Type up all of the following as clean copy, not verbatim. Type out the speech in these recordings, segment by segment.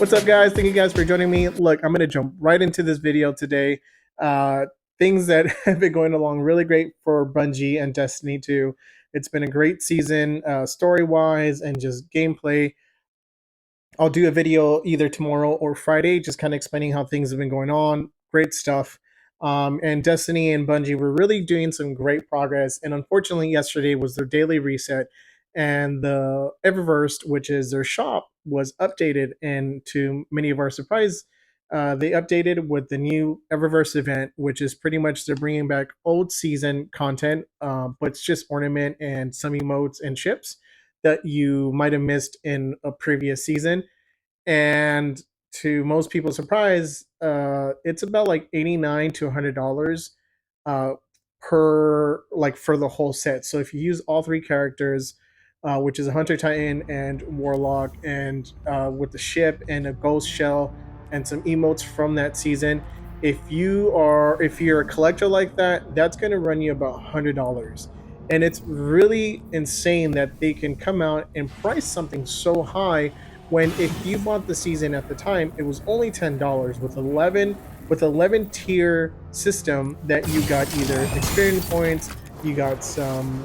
What's up, guys? Thank you guys for joining me. Look, I'm going to jump right into this video today. Things that have been going along really great for Bungie and Destiny 2. It's been a great season, story wise, and just gameplay. I'll do a video either tomorrow or Friday, just kind of explaining how things have been going on. Great stuff. And Destiny and Bungie were really doing some great progress. And unfortunately, yesterday was their daily reset, and the Eververse, which is their shop, was updated. And to many of our surprise, they updated with the new Eververse event, which is pretty much they're bringing back old season content, but it's just ornament and some emotes and ships that you might have missed in a previous season. And to most people's surprise, it's about like $89 to $100 uh, per, like, for the whole set. So if you use all three characters, which is a Hunter Titan and Warlock, and with the ship and a Ghost Shell and some emotes from that season, if you're a collector like that, that's going to run you about $100. And it's really insane that they can come out and price something so high when, if you bought the season at the time, it was only $10 with 11 tier system that you got either experience points, you got some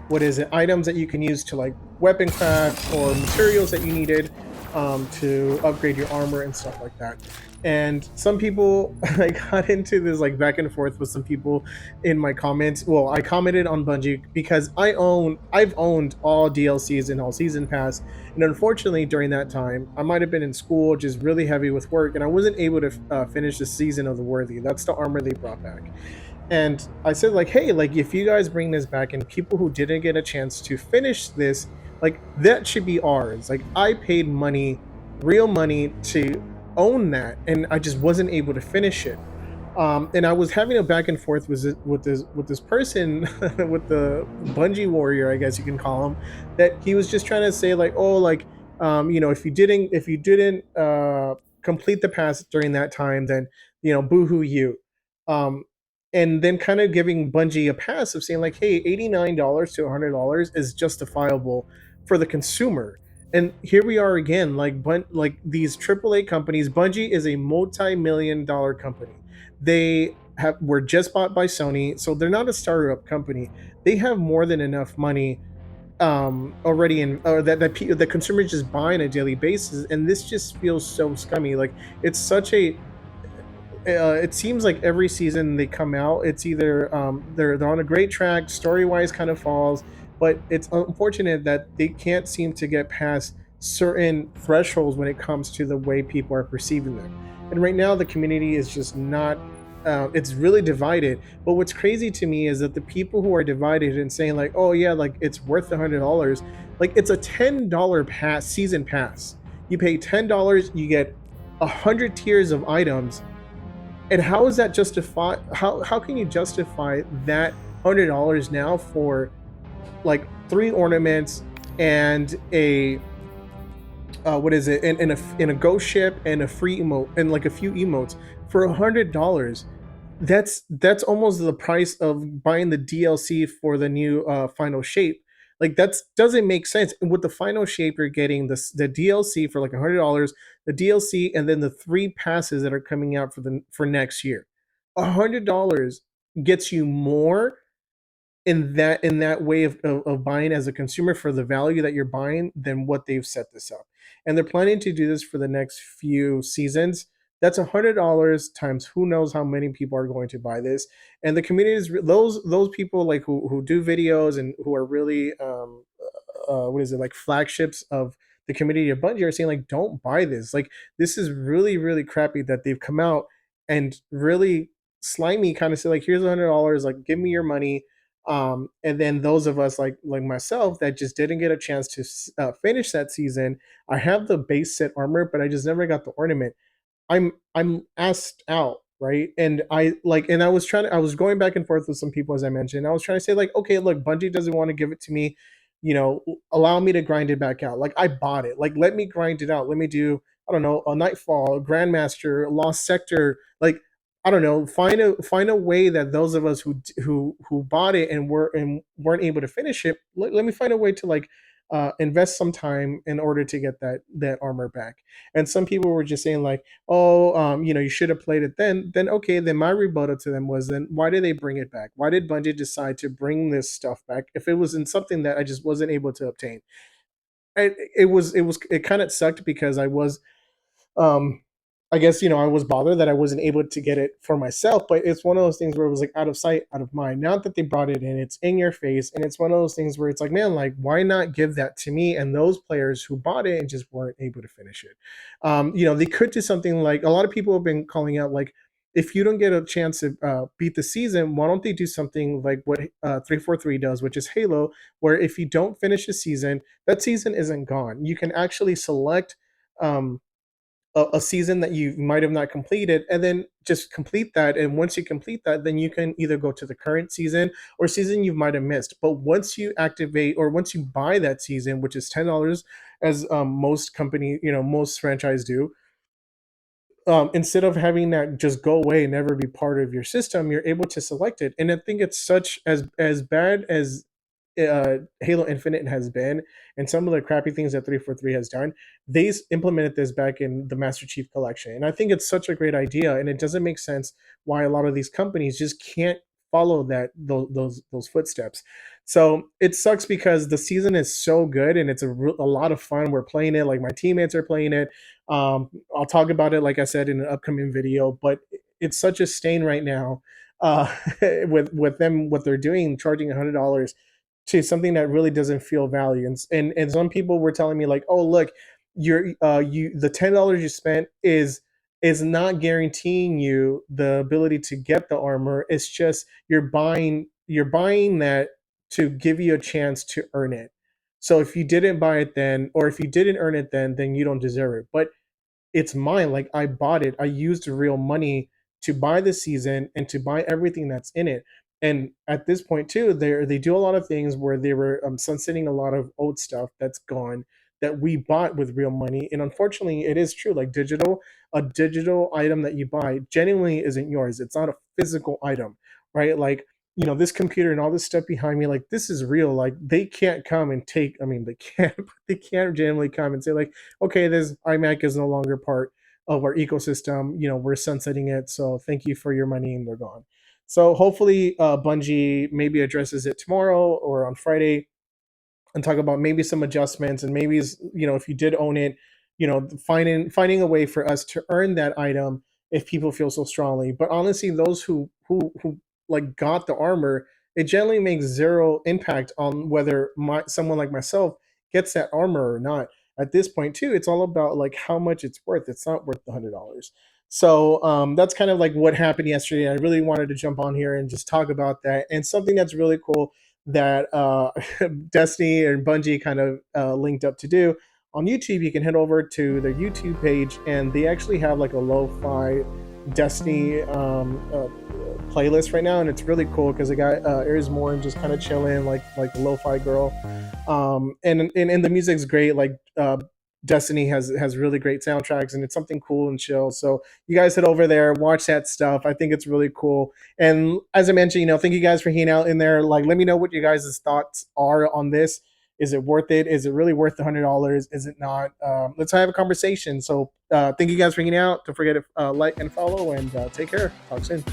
what is it, items that you can use to like weapon craft, or materials that you needed to upgrade your armor and stuff like that. And some people, I got into this like back and forth with some people in my comments. Well, I commented on Bungie because I've owned all DLCs and all season pass, and unfortunately during that time I might have been in school, just really heavy with work, and I wasn't able to finish the season of the Worthy. That's the armor they brought back. And I said, like, hey, like, if you guys bring this back and people who didn't get a chance to finish this, like, that should be ours. Like, I paid money, real money, to own that, and I just wasn't able to finish it. And I was having a back and forth with this person, with the Bungie warrior, I guess you can call him, that he was just trying to say, like, oh, like, if you didn't complete the pass during that time, then boohoo you. Um, and then kind of giving Bungie a pass of saying, like, hey, $89 to $100 is justifiable for the consumer. And here we are again, like these AAA companies. Bungie is a multi-million-dollar company. Were just bought by Sony, so they're not a startup company. They have more than enough money already in, or the consumers just buy on a daily basis, and this just feels so scummy. Like, it's such a it seems like every season they come out, it's either they're on a great track, story wise kind of falls, but it's unfortunate that they can't seem to get past certain thresholds when it comes to the way people are perceiving them. And right now, the community is just not. It's really divided. But what's crazy to me is that the people who are divided and saying, like, "Oh yeah, like it's worth $100," like it's a $10 pass, season pass. You pay $10, you get 100 tiers of items. And how is that justify? How can you justify that $100 now for like three ornaments and a what is it, in a ghost ship and a free emote and like a few emotes for $100? That's almost the price of buying the DLC for the new final shape. Like, that doesn't make sense. And with the final shape, you're getting the DLC for like $100, the DLC, and then the three passes that are coming out for next year. $100 gets you more in that way of buying as a consumer for the value that you're buying than what they've set this up. And they're planning to do this for the next few seasons. That's $100 times who knows how many people are going to buy this. And the communities, those people like who do videos and who are really what is it, like flagships of the community of Bungie, are saying, like, don't buy this. Like, this is really, really crappy that they've come out and really slimy kind of say, like, here's $100, like, give me your money. And then those of us like myself that just didn't get a chance to finish that season, I have the base set armor, but I just never got the ornament. I'm asked out, right? And I was going back and forth with some people, as I mentioned. I was trying to say, like, okay, look, Bungie doesn't want to give it to me, allow me to grind it back out. Like, I bought it. Like, let me grind it out. Let me do, I don't know, a Nightfall, a Grandmaster, a Lost Sector. Like, I don't know, find a way that those of us who bought it and weren't able to finish it. Let me find a way to, like, invest some time in order to get that armor back. And some people were just saying like, oh, you should have played it then. Then okay, then my rebuttal to them was, then why did they bring it back? Why did Bungie decide to bring this stuff back if it was in something that I just wasn't able to obtain? It kind of sucked because um I guess I was bothered that I wasn't able to get it for myself, but it's one of those things where it was like out of sight, out of mind. Now that they brought it in, it's in your face, and it's one of those things where it's like, man, like why not give that to me and those players who bought it and just weren't able to finish it? They could do something like a lot of people have been calling out, like if you don't get a chance to beat the season, why don't they do something like what 343 does, which is Halo, where if you don't finish the season, that season isn't gone. You can actually select um, a season that you might have not completed and then just complete that, and once you complete that, then you can either go to the current season or season you might have missed. But once you activate or once you buy that season, which is $10, as most company, most franchise do, instead of having that just go away and never be part of your system, you're able to select it. And I think it's such as bad as Halo Infinite has been, and some of the crappy things that 343 has done. They implemented this back in the Master Chief Collection, and I think it's such a great idea. And it doesn't make sense why a lot of these companies just can't follow those footsteps. So it sucks because the season is so good and it's a lot of fun. We're playing it, like my teammates are playing it. I'll talk about it, like I said, in an upcoming video. But it's such a stain right now, with them, what they're doing, charging $100 to something that really doesn't feel value. And some people were telling me like, oh look, the $10 you spent is not guaranteeing you the ability to get the armor. It's just you're buying that to give you a chance to earn it. So if you didn't buy it then, or if you didn't earn it then you don't deserve it. But it's mine. Like I bought it. I used real money to buy the season and to buy everything that's in it. And at this point too, they do a lot of things where they were sunsetting a lot of old stuff that's gone that we bought with real money. And unfortunately, it is true. Like a digital item that you buy genuinely isn't yours. It's not a physical item, right? Like this computer and all this stuff behind me, like this is real. Like they can't come and take. I mean, they can't. But they can't genuinely come and say like, okay, this iMac is no longer part of our ecosystem. We're sunsetting it. So thank you for your money, and they're gone. So hopefully, Bungie maybe addresses it tomorrow or on Friday and talk about maybe some adjustments, and maybe if you did own it, finding a way for us to earn that item if people feel so strongly. But honestly, those who like got the armor, it generally makes zero impact on whether someone like myself gets that armor or not. At this point too, it's all about like how much it's worth. It's not worth the $100. So that's kind of like what happened yesterday. I really wanted to jump on here and just talk about that. And something that's really cool that Destiny and Bungie kind of linked up to do on YouTube. You can head over to their YouTube page, and they actually have like a lo-fi Destiny playlist right now, and it's really cool because the guy Aries Morn just kind of chilling like a lo-fi girl, and the music's great. Like Destiny has really great soundtracks, and it's something cool and chill. So you guys head over there, watch that stuff. I think it's really cool. And as I mentioned, thank you guys for hanging out in there. Like, let me know what you guys' thoughts are on this. Is it worth it? Is it really worth the $100? Is it not? Let's have a conversation. So thank you guys for hanging out. Don't forget to like and follow, and take care. Talk soon.